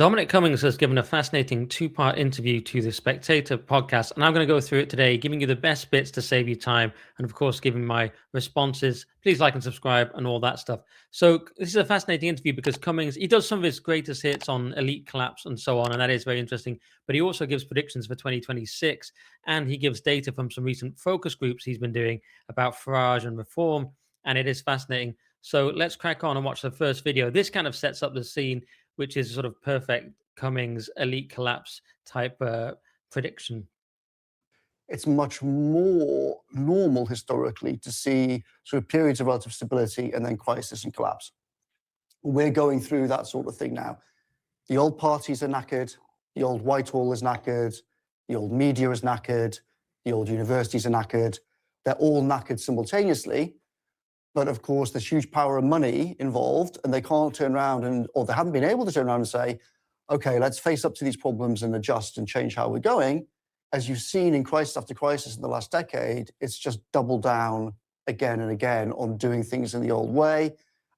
Dominic Cummings has given a fascinating two-part interview to the Spectator podcast, and I'm going to go through it today, giving you the best bits to save you time, and of course, giving my responses. Please like and subscribe and all that stuff. So this is a fascinating interview because Cummings, he does some of his greatest hits on elite collapse and so on, and that is very interesting. But he also gives predictions for 2026, and he gives data from some recent focus groups he's been doing about Farage and reform, and it is fascinating. So let's crack on and watch the first video. This kind of sets up the scene, which is sort of perfect Cummings elite collapse type prediction. It's much more normal historically to see sort of periods of relative stability and then crisis and collapse. We're going through that sort of thing now. The old parties are knackered, the old Whitehall is knackered, the old media is knackered, the old universities are knackered. They're all knackered simultaneously. But of course, there's huge power and money involved, and they can't turn around or they haven't been able to turn around and say, okay, let's face up to these problems and adjust and change how we're going. As you've seen in crisis after crisis in the last decade, it's just doubled down again and again on doing things in the old way.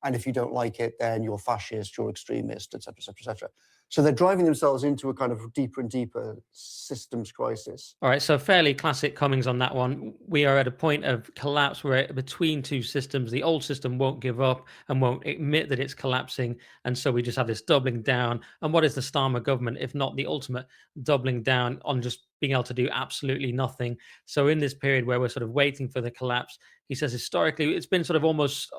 And if you don't like it, then you're fascist, you're extremist, et cetera, et cetera, et cetera. So they're driving themselves into a kind of deeper and deeper systems crisis. All right, so fairly classic Cummings on that one. We are at a point of collapse where between two systems, the old system won't give up and won't admit that it's collapsing. And so we just have this doubling down. And what is the Starmer government, if not the ultimate doubling down on just being able to do absolutely nothing? So in this period where we're sort of waiting for the collapse, he says historically it's been sort of almost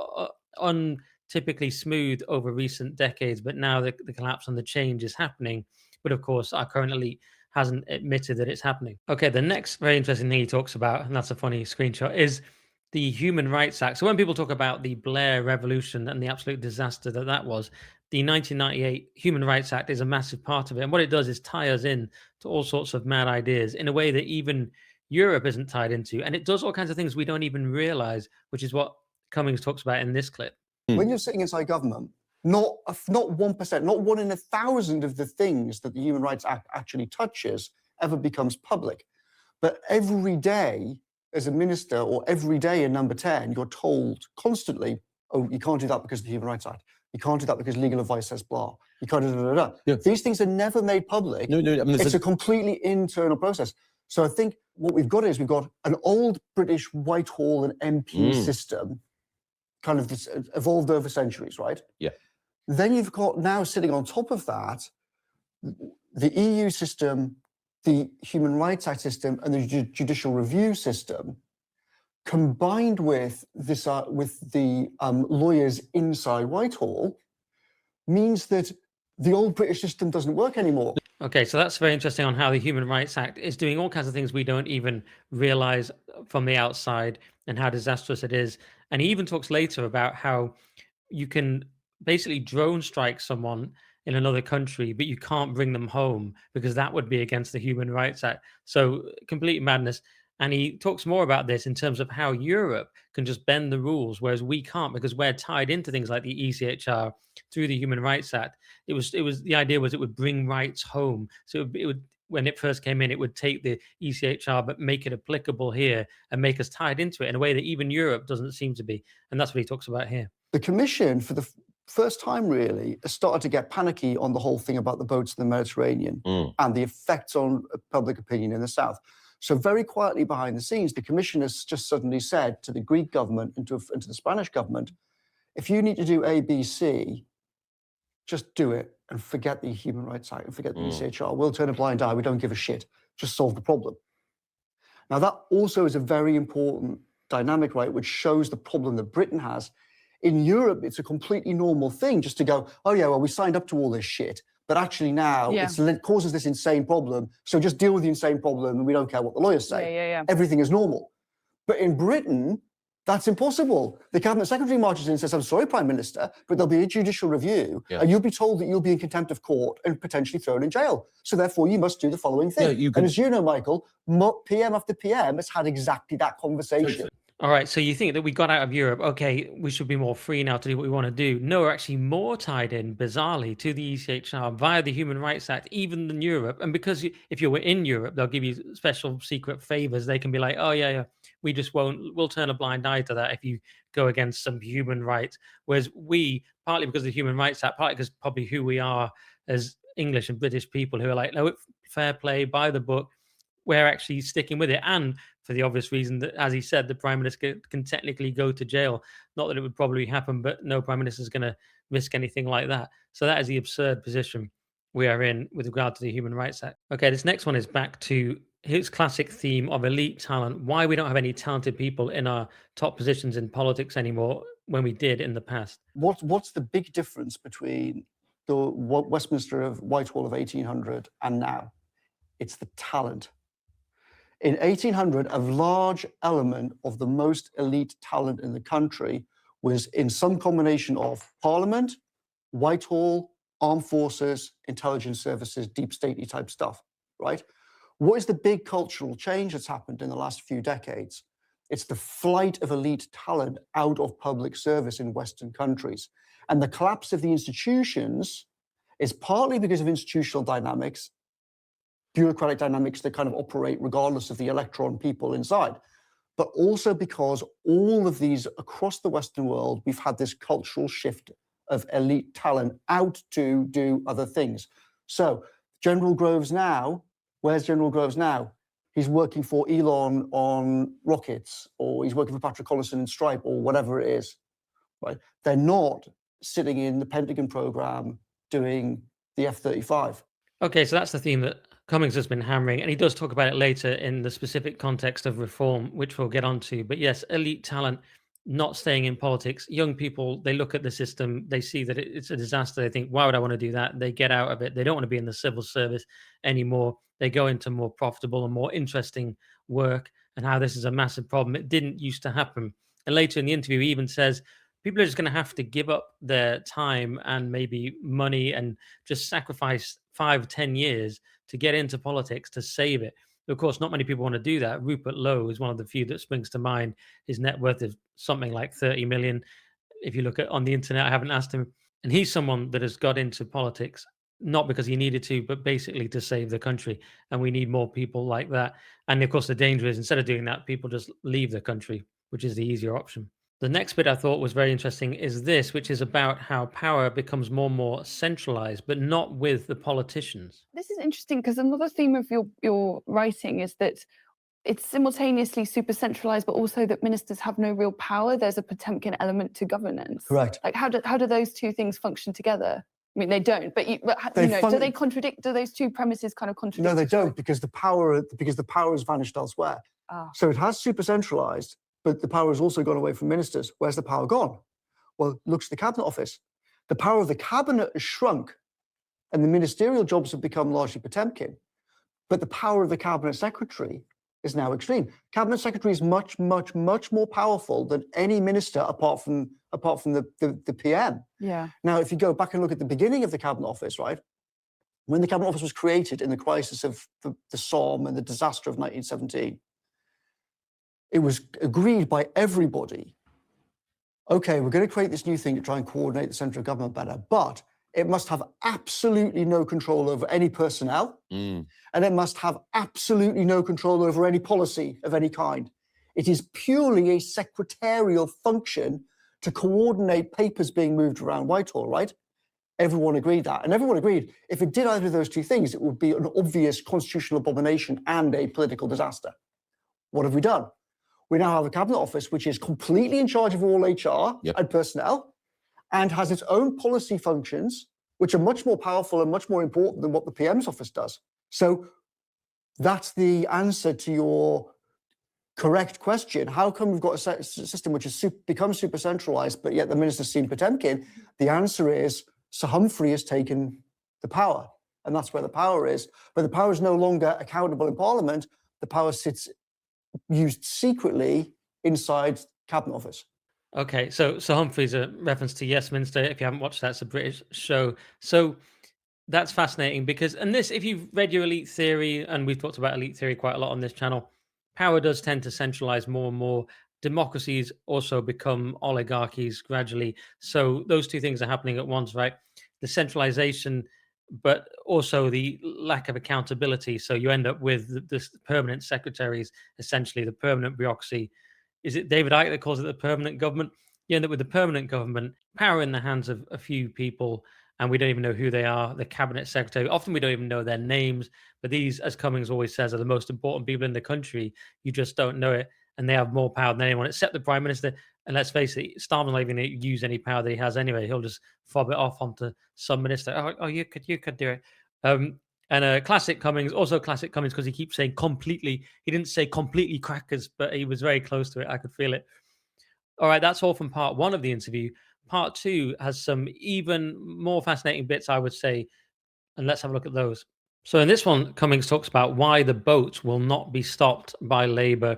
untypically smooth over recent decades, but now the collapse and the change is happening. But of course, our current elite hasn't admitted that it's happening. Okay, the next very interesting thing he talks about, and that's a funny screenshot, is the Human Rights Act. So when people talk about the Blair Revolution and the absolute disaster that was, the 1998 Human Rights Act is a massive part of it. And what it does is tie us in to all sorts of mad ideas in a way that even Europe isn't tied into. And it does all kinds of things we don't even realize, which is what Cummings talks about in this clip. When you're sitting inside government, not 1%, not 1 in 1,000 of the things that the Human Rights Act actually touches ever becomes public. But every day as a minister or every day in number 10, you're told constantly, oh, you can't do that because of the Human Rights Act. You can't do that because legal advice says blah. You can't do. Yeah. These things are never made public. No, I mean, it's a completely internal process. So I think what we've got is we've got an old British Whitehall and MP system, kind of this evolved over centuries, right? Yeah. Then you've got now sitting on top of that, the EU system, the Human Rights Act system, and the judicial review system, combined with this, with the lawyers inside Whitehall, means that the old British system doesn't work anymore. Okay, so that's very interesting on how the Human Rights Act is doing all kinds of things we don't even realize from the outside and how disastrous it is. And he even talks later about how you can basically drone strike someone in another country, but you can't bring them home because that would be against the Human Rights Act. So complete madness. And he talks more about this in terms of how Europe can just bend the rules, whereas we can't because we're tied into things like the ECHR through the Human Rights Act. It was the idea was it would bring rights home. So it would when it first came in, it would take the ECHR but make it applicable here and make us tied into it in a way that even Europe doesn't seem to be. And that's what he talks about here. The Commission, for the first time really, has started to get panicky on the whole thing about the boats in the Mediterranean and the effects on public opinion in the south. So very quietly behind the scenes, the Commission has just suddenly said to the Greek government and to the Spanish government, if you need to do A, B, C, just do it and forget the Human Rights Act and forget the ECHR. We'll turn a blind eye. We don't give a shit. Just solve the problem. Now, that also is a very important dynamic, right, which shows the problem that Britain has. In Europe, it's a completely normal thing just to go, oh, yeah, well, we signed up to all this shit. But actually now it causes this insane problem. So just deal with the insane problem and we don't care what the lawyers say. Everything is normal. But in Britain, that's impossible. The cabinet secretary marches in and says, I'm sorry, Prime Minister, but there'll be a judicial review and you'll be told that you'll be in contempt of court and potentially thrown in jail. So therefore, you must do the following thing. And as you know, Michael, PM after PM has had exactly that conversation. All right, so you think that we got out of Europe, okay, we should be more free now to do what we want to do. No, we're actually more tied in, bizarrely, to the ECHR via the Human Rights Act, even than Europe. And because if you were in Europe, they'll give you special secret favors. They can be like, oh, yeah, we just we'll turn a blind eye to that if you go against some human rights. Whereas we, partly because of the Human Rights Act, partly because probably who we are as English and British people who are like, no, fair play, by the book. We're actually sticking with it. And for the obvious reason that, as he said, the Prime Minister can technically go to jail. Not that it would probably happen, but no Prime Minister is going to risk anything like that. So that is the absurd position we are in with regard to the Human Rights Act. Okay, this next one is back to his classic theme of elite talent, why we don't have any talented people in our top positions in politics anymore when we did in the past. What's the big difference between the Westminster of Whitehall of 1800 and now? It's the talent. In 1800, a large element of the most elite talent in the country was in some combination of Parliament, Whitehall, armed forces, intelligence services, deep statey type stuff, right? What is the big cultural change that's happened in the last few decades? It's the flight of elite talent out of public service in Western countries. And the collapse of the institutions is partly because of institutional dynamics, bureaucratic dynamics that kind of operate regardless of the electron people inside, but also because all of these across the Western world, we've had this cultural shift of elite talent out to do other things. So General Groves now, where's General Groves now? He's working for Elon on rockets, or he's working for Patrick Collison in Stripe, or whatever it is, right? They're not sitting in the Pentagon program doing the F-35. Okay, so that's the theme that Cummings has been hammering, and he does talk about it later in the specific context of reform, which we'll get onto. But yes, elite talent not staying in politics. Young people, they look at the system, they see that it's a disaster. They think, why would I want to do that? They get out of it. They don't want to be in the civil service anymore. They go into more profitable and more interesting work, and how this is a massive problem. It didn't used to happen. And later in the interview, he even says, people are just going to have to give up their time and maybe money and just sacrifice 5-10 years to get into politics to save it. Of course, not many people want to do that. Rupert Lowe is one of the few that springs to mind. His net worth is something like 30 million. If you look at on the internet, I haven't asked him. And he's someone that has got into politics, not because he needed to, but basically to save the country. And we need more people like that. And of course, the danger is instead of doing that, people just leave the country, which is the easier option. The next bit I thought was very interesting is this, which is about how power becomes more and more centralized, but not with the politicians. This is interesting because another theme of your writing is that it's simultaneously super centralized, but also that ministers have no real power. There's a Potemkin element to governance. Correct. Like how do those two things function together? I mean, they don't, but do they contradict? Do those two premises kind of contradict? No, they don't, because the power has vanished elsewhere. So it has super centralized, but the power has also gone away from ministers. Where's the power gone? Well, looks at the Cabinet Office. The power of the Cabinet has shrunk, and the ministerial jobs have become largely Potemkin. But the power of the Cabinet Secretary is now extreme. Cabinet Secretary is much, much, much more powerful than any minister apart from the PM. Yeah. Now, if you go back and look at the beginning of the Cabinet Office, right? When the Cabinet Office was created in the crisis of the Somme and the disaster of 1917, it was agreed by everybody, okay, we're going to create this new thing to try and coordinate the central government better, but it must have absolutely no control over any personnel, and it must have absolutely no control over any policy of any kind. It is purely a secretarial function to coordinate papers being moved around Whitehall, right? Everyone agreed that. And everyone agreed if it did either of those two things, it would be an obvious constitutional abomination and a political disaster. What have we done? We now have a Cabinet Office which is completely in charge of all HR and personnel, and has its own policy functions, which are much more powerful and much more important than what the PM's office does. So that's the answer to your correct question. How come we've got a system which has become super centralized, but yet the ministers seem Potemkin? The answer is Sir Humphrey has taken the power, and that's where the power is. But the power is no longer accountable in Parliament. The power sits used secretly inside Cabinet Office. Okay, so Humphrey's a reference to Yesminster. If you haven't watched that, it's a British show. So that's fascinating because, and this, if you've read your elite theory, and we've talked about elite theory quite a lot on this channel, power does tend to centralize more and more. Democracies also become oligarchies gradually. So those two things are happening at once, right? The centralization, but also the lack of accountability. So you end up with this permanent secretaries, essentially the permanent bureaucracy. Is it David Icke that calls it the permanent government? You end up with the permanent government, power in the hands of a few people, and we don't even know who they are, the cabinet secretary. Often we don't even know their names, but these, as Cummings always says, are the most important people in the country. You just don't know it, and they have more power than anyone except the prime minister. And let's face it, Starmer's not even going to use any power that he has anyway. He'll just fob it off onto some minister. Oh, you could do it. And classic Cummings, also classic Cummings, because he keeps saying completely. He didn't say completely crackers, but he was very close to it. I could feel it. All right, that's all from part one of the interview. Part two has some even more fascinating bits, I would say, and let's have a look at those. So in this one, Cummings talks about why the boats will not be stopped by Labour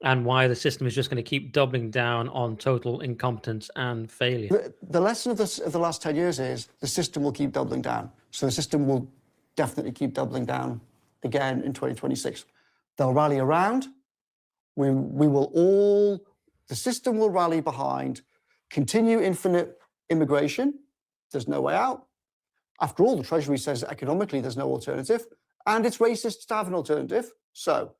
and why the system is just going to keep doubling down on total incompetence and failure. The lesson of the last 10 years is the system will keep doubling down. So the system will definitely keep doubling down again in 2026. They'll rally around. We will all, the system will rally behind, continue infinite immigration. There's no way out. After all, the Treasury says economically there's no alternative, and it's racist to have an alternative. So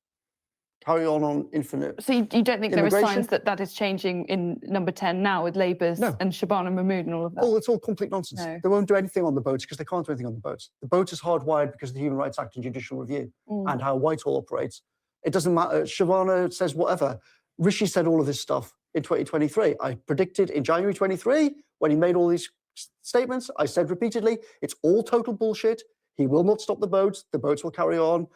carry on infinite. So you don't think there are immigration. signs that that is changing in number 10 now with Labour's and Shabana Mahmood and all of that? Oh, it's all complete nonsense. No. They won't do anything on the boats because they can't do anything on the boats. The boat is hardwired because of the Human Rights Act and judicial review and how Whitehall operates. It doesn't matter. Shabana says whatever. Rishi said all of this stuff in 2023. I predicted in January 23, when he made all these statements, I said repeatedly, it's all total bullshit. He will not stop the boats. The boats will carry on.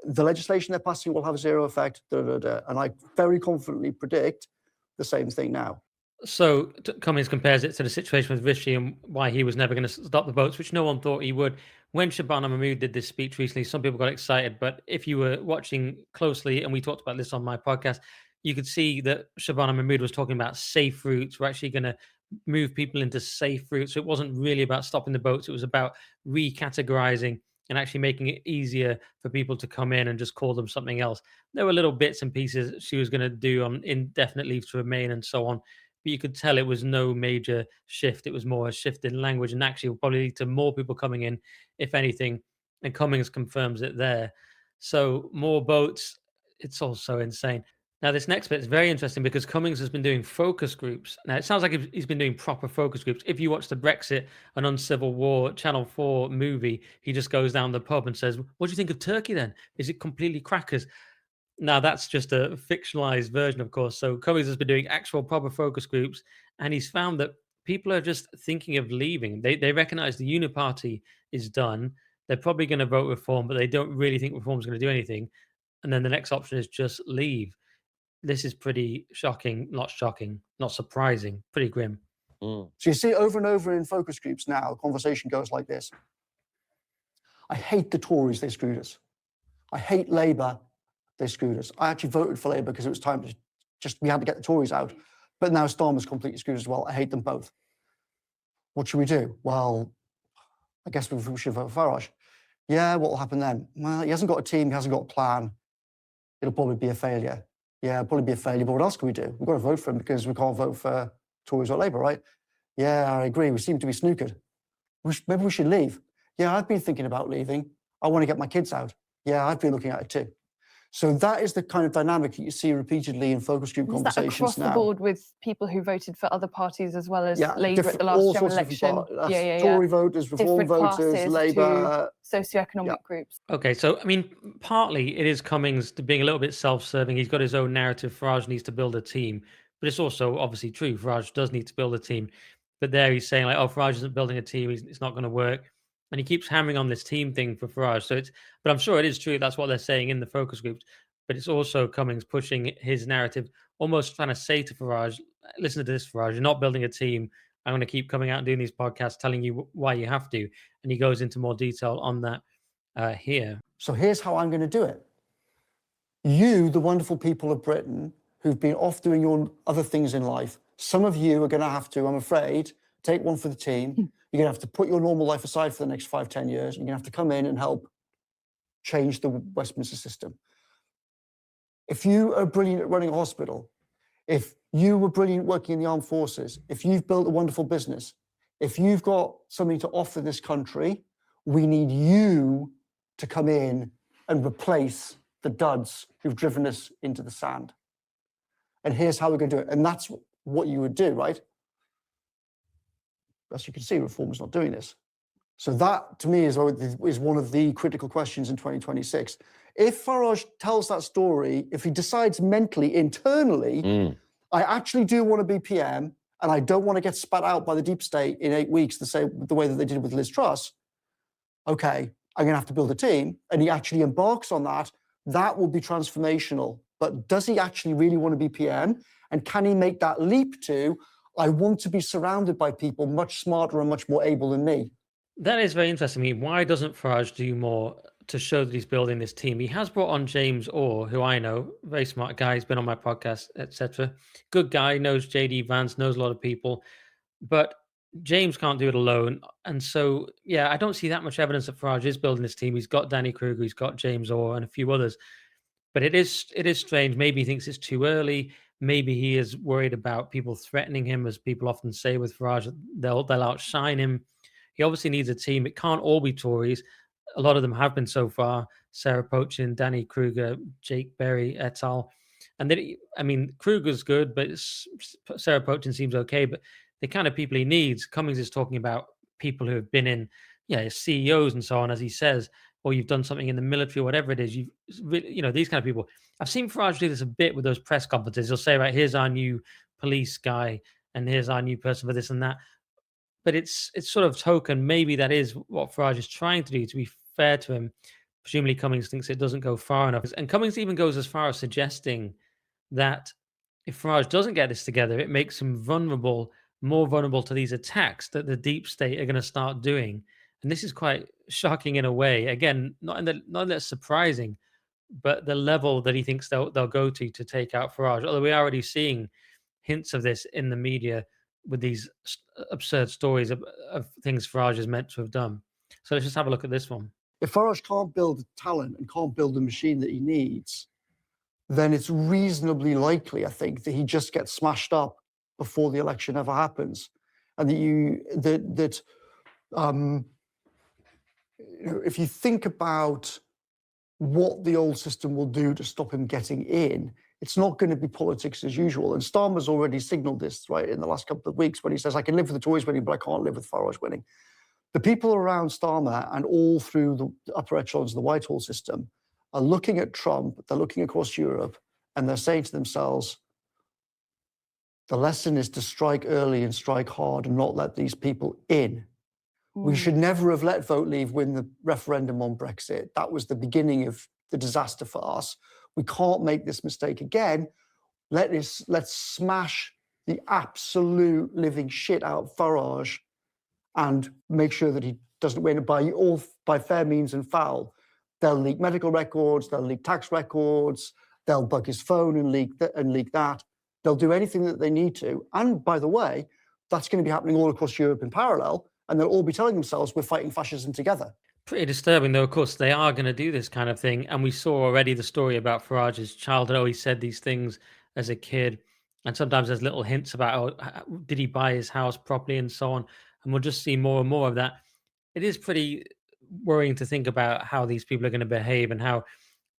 The legislation they're passing will have zero effect. And I very confidently predict the same thing now. So Cummings compares it to the situation with Rishi and why he was never going to stop the boats, which no one thought he would. When Shabana Mahmood did this speech recently, some people got excited, but if you were watching closely, and we talked about this on my podcast, you could see that Shabana Mahmood was talking about safe routes. We're actually going to move people into safe routes. So it wasn't really about stopping the boats. It was about recategorizing and actually making it easier for people to come in and just call them something else. There were little bits and pieces she was going to do on indefinite leave to remain and so on. But you could tell it was no major shift. It was more a shift in language, and actually will probably lead to more people coming in, if anything. And Cummings confirms it there. So more boats. It's also insane. Now, this next bit is very interesting because Cummings has been doing focus groups. Now, it sounds like he's been doing proper focus groups. If you watch the Brexit and Uncivil War Channel 4 movie, he just goes down the pub and says, what do you think of Turkey then? Is it completely crackers? Now, that's just a fictionalized version, of course. So Cummings has been doing actual proper focus groups, and he's found that people are just thinking of leaving. They recognize the Uniparty is done. They're probably going to vote reform, but they don't really think reform is going to do anything. And then the next option is just leave. This is pretty shocking, not surprising, pretty grim. So you see over and over in focus groups now, the conversation goes like this. I hate the Tories, they screwed us. I hate Labour, they screwed us. I actually voted for Labour because it was time to we had to get the Tories out. But now Starmer's completely screwed as well. I hate them both. What should we do? Well, I guess we should vote for Farage. Yeah, what will happen then? Well, he hasn't got a team, he hasn't got a plan. It'll probably be a failure. Yeah, it'll probably be a failure, but what else can we do? We've got to vote for him because we can't vote for Tories or Labour, right? Yeah, I agree. We seem to be snookered. Maybe we should leave. Yeah, I've been thinking about leaving. I want to get my kids out. Yeah, I've been looking at it too. So that is the kind of dynamic that you see repeatedly in focus group conversations now. Is that across the board with people who voted for other parties as well as Labour at the last general election? Tory voters, Reform voters, Labour. Socioeconomic groups. Okay, so, I mean, partly it is Cummings being a little bit self-serving. He's got his own narrative. Farage needs to build a team. But it's also obviously true. Farage does need to build a team. But there he's saying, like, oh, Farage isn't building a team. It's not going to work. And he keeps hammering on this team thing for Farage. So but I'm sure it is true. That's what they're saying in the focus groups. But it's also Cummings pushing his narrative, almost trying to say to Farage, listen to this, Farage, you're not building a team. I'm going to keep coming out and doing these podcasts, telling you why you have to. And he goes into more detail on that here. So here's how I'm going to do it. You, the wonderful people of Britain, who've been off doing your other things in life, some of you are going to have to, I'm afraid, take one for the team. You're going to have to put your normal life aside for the next 5-10 years. You're going to have to come in and help change the Westminster system. If you are brilliant at running a hospital, if you were brilliant working in the armed forces, if you've built a wonderful business, if you've got something to offer this country, we need you to come in and replace the duds who've driven us into the sand. And here's how we're going to do it. And that's what you would do, right? As you can see, Reform's not doing this. So that, to me, is one of the critical questions in 2026. If Farage tells that story, if he decides mentally, internally, I actually do want to be PM, and I don't want to get spat out by the deep state in 8 weeks, the way that they did with Liz Truss, okay, I'm going to have to build a team, and he actually embarks on that, that will be transformational. But does he actually really want to be PM? And can he make that leap to, I want to be surrounded by people much smarter and much more able than me? That is very interesting to me. Why doesn't Farage do more to show that he's building this team? He has brought on James Orr, who I know, very smart guy. He's been on my podcast, etc. Good guy, knows JD Vance, knows a lot of people. But James can't do it alone. And so, yeah, I don't see that much evidence that Farage is building this team. He's got Danny Kruger, he's got James Orr and a few others. But it is strange. Maybe he thinks it's too early. Maybe he is worried about people threatening him, as people often say with Farage. They'll outshine him. He obviously needs a team. It can't all be Tories. A lot of them have been so far. Sarah Pochin, Danny Kruger, Jake Berry, et al. And then, I mean, Kruger's good, but Sarah Pochin seems okay. But the kind of people he needs, Cummings is talking about people who have been in, CEOs and so on, as he says, or you've done something in the military, or whatever it is. These kind of people. I've seen Farage do this a bit with those press conferences. He'll say, right, here's our new police guy, and here's our new person for this and that. But it's sort of token. Maybe that is what Farage is trying to do, to be fair to him. Presumably Cummings thinks it doesn't go far enough. And Cummings even goes as far as suggesting that if Farage doesn't get this together, it makes him more vulnerable to these attacks that the deep state are going to start doing. And this is quite shocking in a way. Again, not that surprising, but the level that he thinks they'll go to take out Farage. Although we're already seeing hints of this in the media with these absurd stories of things Farage is meant to have done. So let's just have a look at this one. If Farage can't build the talent and can't build the machine that he needs, then it's reasonably likely, I think, that he just gets smashed up before the election ever happens. And if you think about what the old system will do to stop him getting in, it's not going to be politics as usual. And Starmer's already signaled this, right, in the last couple of weeks when he says, I can live with the Tories winning, but I can't live with Farage winning. The people around Starmer and all through the upper echelons of the Whitehall system are looking at Trump, they're looking across Europe, and they're saying to themselves, the lesson is to strike early and strike hard and not let these people in. We should never have let Vote Leave win the referendum on Brexit. That was the beginning of the disaster for us. We can't make this mistake again. Let's smash the absolute living shit out of Farage and make sure that he doesn't win by fair means and foul. They'll leak medical records, they'll leak tax records, they'll bug his phone and leak that. They'll do anything that they need to. And by the way, that's going to be happening all across Europe in parallel. And they'll all be telling themselves we're fighting fascism together. Pretty disturbing, though. Of course, they are going to do this kind of thing. And we saw already the story about Farage's childhood. Oh, he said these things as a kid. And sometimes there's little hints about, did he buy his house properly and so on. And we'll just see more and more of that. It is pretty worrying to think about how these people are going to behave, and how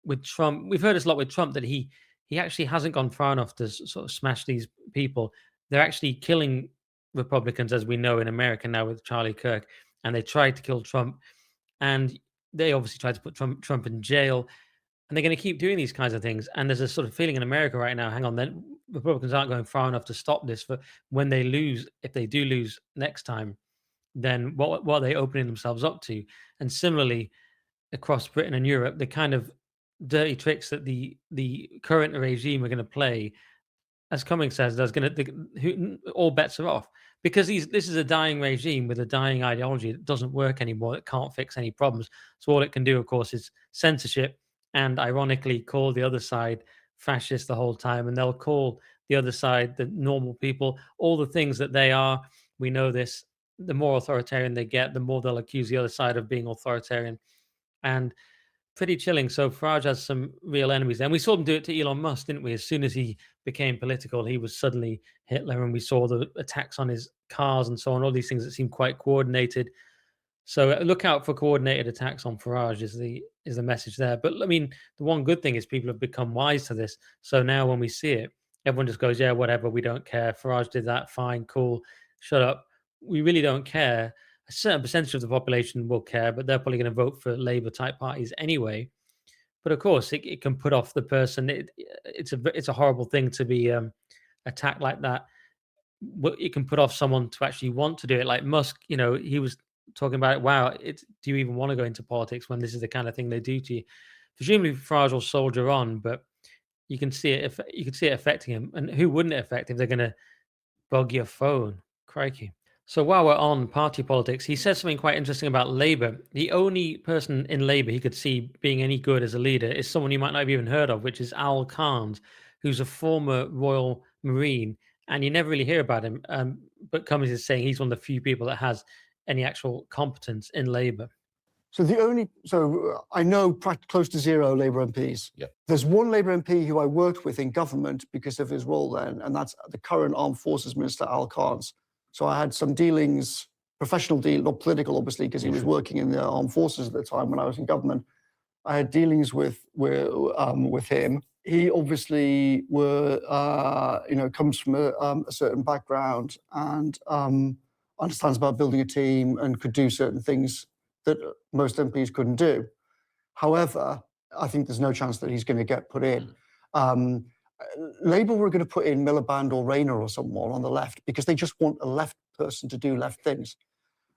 with Trump, we've heard this a lot with Trump, that he actually hasn't gone far enough to sort of smash these people. They're actually killing Republicans, as we know in America now with Charlie Kirk, and they tried to kill Trump, and they obviously tried to put Trump in jail, and they're going to keep doing these kinds of things. And there's a sort of feeling in America right now, hang on, then Republicans aren't going far enough to stop this. For when they lose, if they do lose next time, then what are they opening themselves up to? And similarly, across Britain and Europe, the kind of dirty tricks that the current regime are going to play, as Cummings says, all bets are off, because this is a dying regime with a dying ideology that doesn't work anymore. It can't fix any problems. So all it can do, of course, is censorship, and ironically call the other side fascist the whole time. And they'll call the other side the normal people, all the things that they are. We know this. The more authoritarian they get, the more they'll accuse the other side of being authoritarian. And pretty chilling. So Farage has some real enemies. And we saw them do it to Elon Musk, didn't we? As soon as he became political, he was suddenly Hitler, and we saw the attacks on his cars and so on, all these things that seem quite coordinated. So look out for coordinated attacks on Farage is the message there. But I mean, the one good thing is people have become wise to this. So now when we see it, everyone just goes, yeah, whatever, we don't care. Farage did that, fine, cool, shut up. We really don't care. a certain percentage of the population will care, but they're probably going to vote for Labour type parties anyway. But of course, it can put off the person. It's a horrible thing to be attacked like that. It can put off someone to actually want to do it. Like Musk, he was talking about, wow, do you even want to go into politics when this is the kind of thing they do to you? Presumably, Farage will soldier on, but you can see it. You can see it affecting him, and who wouldn't it affect if they're going to bug your phone? Crikey. So while we're on party politics, he says something quite interesting about Labour. The only person in Labour he could see being any good as a leader is someone you might not have even heard of, which is Al Carnes, who's a former Royal Marine, and you never really hear about him. But Cummings is saying he's one of the few people that has any actual competence in Labour. So I know close to zero Labour MPs. Yep. There's one Labour MP who I worked with in government because of his role then, and that's the current Armed Forces Minister, Al Carnes. So I had some dealings, professional deal, not political, obviously, because he was working in the armed forces at the time when I was in government. I had dealings with him. He obviously comes from a certain background and understands about building a team and could do certain things that most MPs couldn't do. However, I think there's no chance that he's going to get put in. Labour were going to put in Miliband or Rayner or someone on the left because they just want a left person to do left things.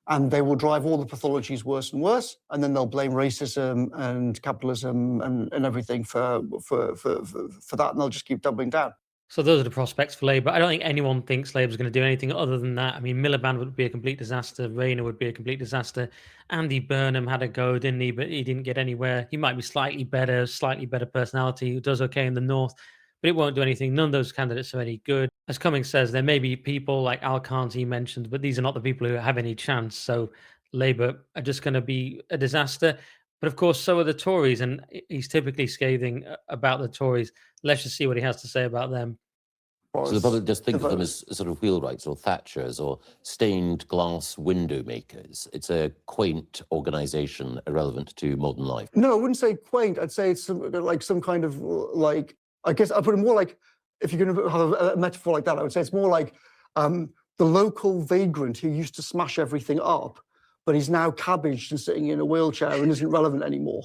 And they will drive all the pathologies worse and worse, and then they'll blame racism and capitalism and everything for that, and they'll just keep doubling down. So those are the prospects for Labour. I don't think anyone thinks Labour's going to do anything other than that. I mean, Miliband would be a complete disaster. Rayner would be a complete disaster. Andy Burnham had a go, didn't he? But he didn't get anywhere. He might be slightly better personality, who does okay in the north, but it won't do anything. None of those candidates are any good. As Cummings says, there may be people like Al Carnes he mentioned, but these are not the people who have any chance. So Labour are just going to be a disaster. But of course, so are the Tories, and he's typically scathing about the Tories. Let's just see what he has to say about them. So the public just think of them as sort of wheelwrights or thatchers or stained glass window makers. It's a quaint organisation irrelevant to modern life. No, I wouldn't say quaint. I'd say it's some kind of like, I guess I'd put it more like, if you're going to have a metaphor like that, I would say it's more like the local vagrant who used to smash everything up, but he's now cabbaged and sitting in a wheelchair and isn't relevant anymore.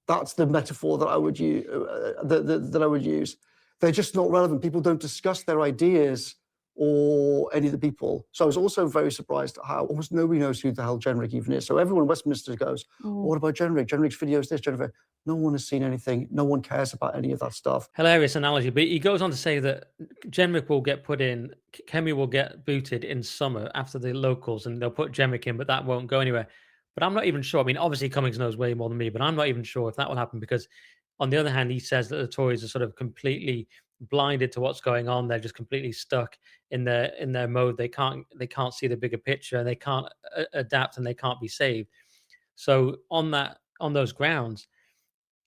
That's the metaphor that I would use. That I would use. They're just not relevant. People don't discuss their ideas or any of the people. So I was also very surprised at how almost nobody knows who the hell Jenrick even is. So everyone in Westminster goes, what about Jenrick? Jenrick's video is this, Jenrick. No one has seen anything. No one cares about any of that stuff. Hilarious analogy. But he goes on to say that Jenrick will get put in, Kemi will get booted in summer after the locals, and they'll put Jenrick in, but that won't go anywhere. But I'm not even sure. I mean, obviously Cummings knows way more than me, but I'm not even sure if that will happen because on the other hand, he says that the Tories are sort of completely blinded to what's going on. They're just completely stuck in their mode. They can't see the bigger picture, and they can't adapt, and they can't be saved. So on those grounds,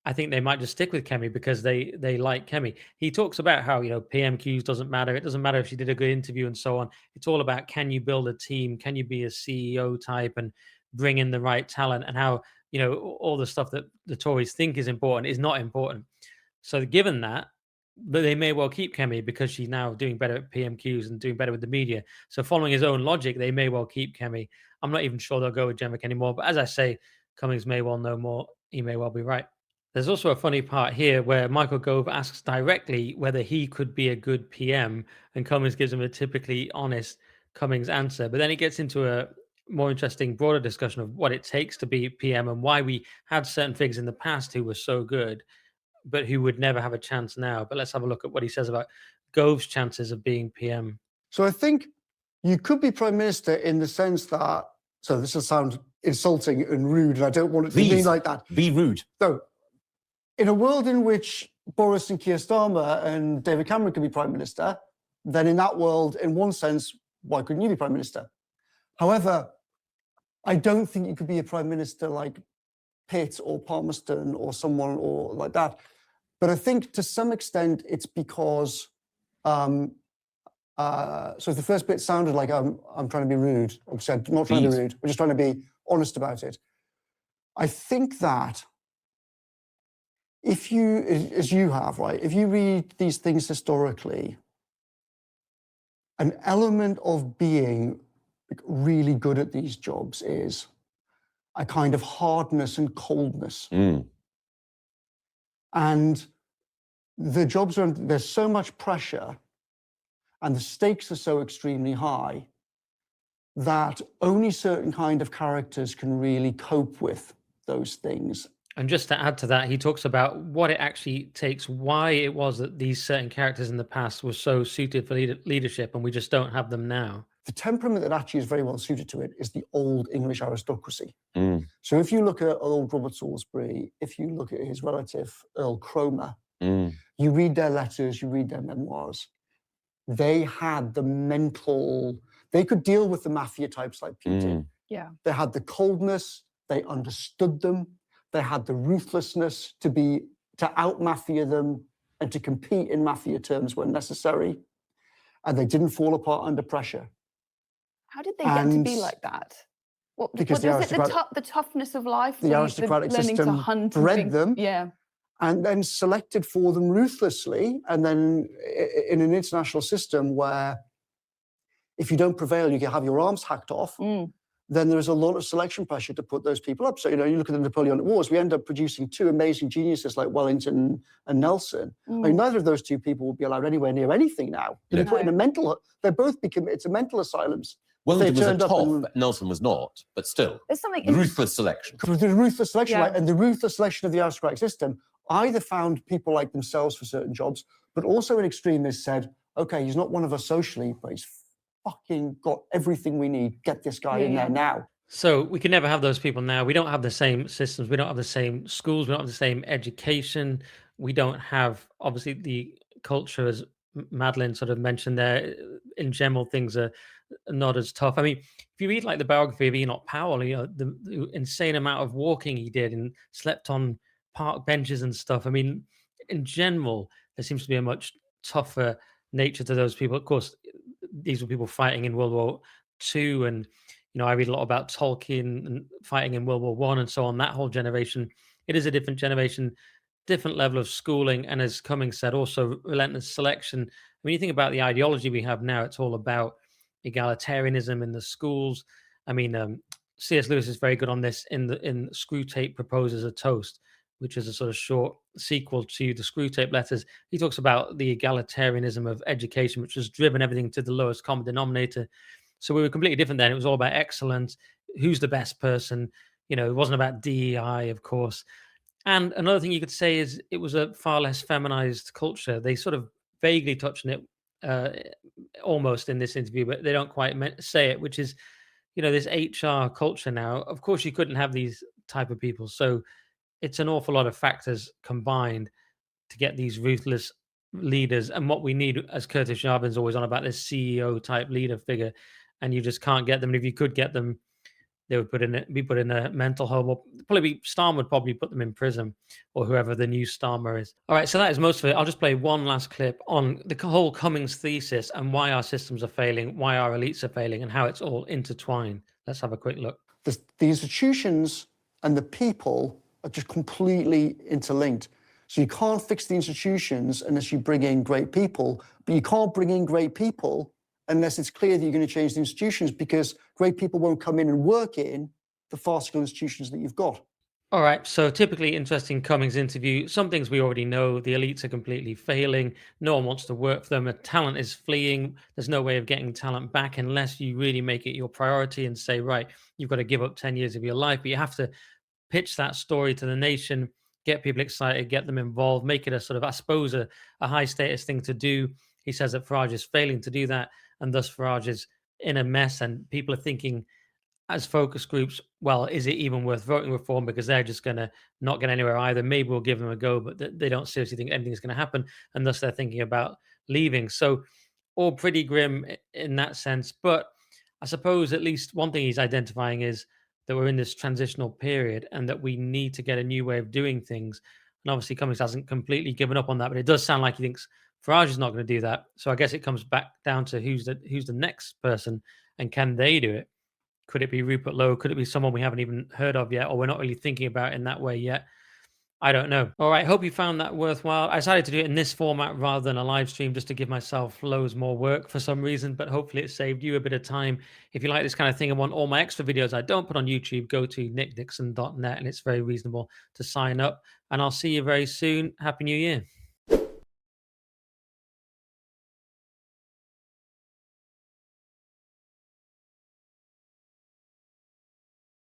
I think they might just stick with Kemi because they like Kemi. He talks about how PMQs doesn't matter. It doesn't matter if she did a good interview and so on. It's all about, can you build a team? Can you be a CEO type and bring in the right talent? And how all the stuff that the Tories think is important is not important. So given that, but they may well keep Kemi because she's now doing better at PMQs and doing better with the media. So following his own logic, they may well keep Kemi. I'm not even sure they'll go with Jenrick anymore. But as I say, Cummings may well know more. He may well be right. There's also a funny part here where Michael Gove asks directly whether he could be a good PM, and Cummings gives him a typically honest Cummings answer. But then it gets into a more interesting, broader discussion of what it takes to be PM and why we had certain figures in the past who were so good, but who would never have a chance now. But let's have a look at what he says about Gove's chances of being PM. So I think you could be Prime Minister in the sense that, so this will sound insulting and rude, and I don't want it to be like that. Be rude. So in a world in which Boris and Keir Starmer and David Cameron could be Prime Minister, then in that world, in one sense, why couldn't you be Prime Minister? However, I don't think you could be a Prime Minister like Pitt or Palmerston or someone or like that. But I think to some extent it's because, so if the first bit sounded like I'm trying to be rude, obviously I'm not trying to be rude, we're just trying to be honest about it. I think that if you, as you have, right, if you read these things historically, an element of being really good at these jobs is a kind of hardness and coldness. And the jobs there's so much pressure and the stakes are so extremely high that only certain kind of characters can really cope with those things. And just to add to that, he talks about what it actually takes, why it was that these certain characters in the past were so suited for leadership, and we just don't have them now. The temperament that actually is very well suited to it is the old English aristocracy. So if you look at old Robert Salisbury, if you look at his relative Earl Cromer, you read their letters, you read their memoirs, they had the mental, they could deal with the mafia types like Putin. Yeah. They had the coldness, they understood them, they had the ruthlessness to out-mafia them and to compete in mafia terms when necessary. And they didn't fall apart under pressure. How did they get to be like that? Because was it the toughness of life? The aristocratic system bred them. Yeah. And then selected for them ruthlessly. And then in an international system where if you don't prevail, you can have your arms hacked off, then there's a lot of selection pressure to put those people up. So, you look at the Napoleonic Wars, we end up producing two amazing geniuses like Wellington and Nelson. I mean, neither of those two people would be allowed anywhere near anything now. They're put in a mental, it's a mental asylums. Wellington was a top, Nelson was not, but still. There's something ruthless selection. The ruthless selection, right? And the ruthless selection of the aristocratic system either found people like themselves for certain jobs, but also in extremists said, okay, he's not one of us socially, but he's fucking got everything we need. Get this guy in there now. So we can never have those people now. We don't have the same systems. We don't have the same schools. We don't have the same education. We don't have, obviously, the culture, as Madeline sort of mentioned there. In general, things are not as tough. I mean, if you read like the biography of Enoch Powell, the insane amount of walking he did and slept on park benches and stuff. I mean, in general, there seems to be a much tougher nature to those people. Of course, these were people fighting in World War II, and I read a lot about Tolkien and fighting in World War I and so on. That whole generation, it is a different generation, different level of schooling, and as Cummings said, also relentless selection. When you think about the ideology we have now, it's all about egalitarianism in the schools. I mean, C.S. Lewis is very good on this in Screw Tape Proposes a Toast, which is a sort of short sequel to the Screw Tape Letters. He talks about the egalitarianism of education, which has driven everything to the lowest common denominator. So we were completely different then. It was all about excellence. Who's the best person? It wasn't about DEI, of course. And another thing you could say is it was a far less feminized culture. They sort of vaguely touch on it almost in this interview, but they don't quite say it, which is, this HR culture now. Of course, you couldn't have these type of people. So it's an awful lot of factors combined to get these ruthless leaders. And what we need, as Curtis Yarvin's always on about, this CEO type leader figure, and you just can't get them. And if you could get them, they would be put in a mental home, or Starmer would probably put them in prison, or whoever the new Starmer is. All right, so that is most of it. I'll just play one last clip on the whole Cummings thesis and why our systems are failing, why our elites are failing, and how it's all intertwined. Let's have a quick look. The institutions and the people are just completely interlinked. So you can't fix the institutions unless you bring in great people, but you can't bring in great people unless it's clear that you're going to change the institutions, because great people won't come in and work in the farcical institutions that you've got. All right, so typically interesting Cummings interview. Some things we already know. The elites are completely failing. No one wants to work for them. Talent is fleeing. There's no way of getting talent back unless you really make it your priority and say, right, you've got to give up 10 years of your life, but you have to pitch that story to the nation, get people excited, get them involved, make it a sort of, I suppose, a high status thing to do. He says that Farage is failing to do that, and thus Farage is in a mess, and people are thinking as focus groups, well, is it even worth voting reform, because they're just going to not get anywhere either. Maybe we'll give them a go, but they don't seriously think anything's going to happen, and thus they're thinking about leaving. So all pretty grim in that sense. But I suppose at least one thing he's identifying is that we're in this transitional period and that we need to get a new way of doing things. And obviously Cummings hasn't completely given up on that, but it does sound like he thinks Farage is not going to do that. So I guess it comes back down to who's the next person, and can they do it? Could it be Rupert Lowe? Could it be someone we haven't even heard of yet, or we're not really thinking about in that way yet? I don't know. All right, hope you found that worthwhile. I decided to do it in this format rather than a live stream just to give myself loads more work for some reason, but hopefully it saved you a bit of time. If you like this kind of thing and want all my extra videos I don't put on YouTube, go to nickdixon.net and it's very reasonable to sign up. And I'll see you very soon. Happy New Year.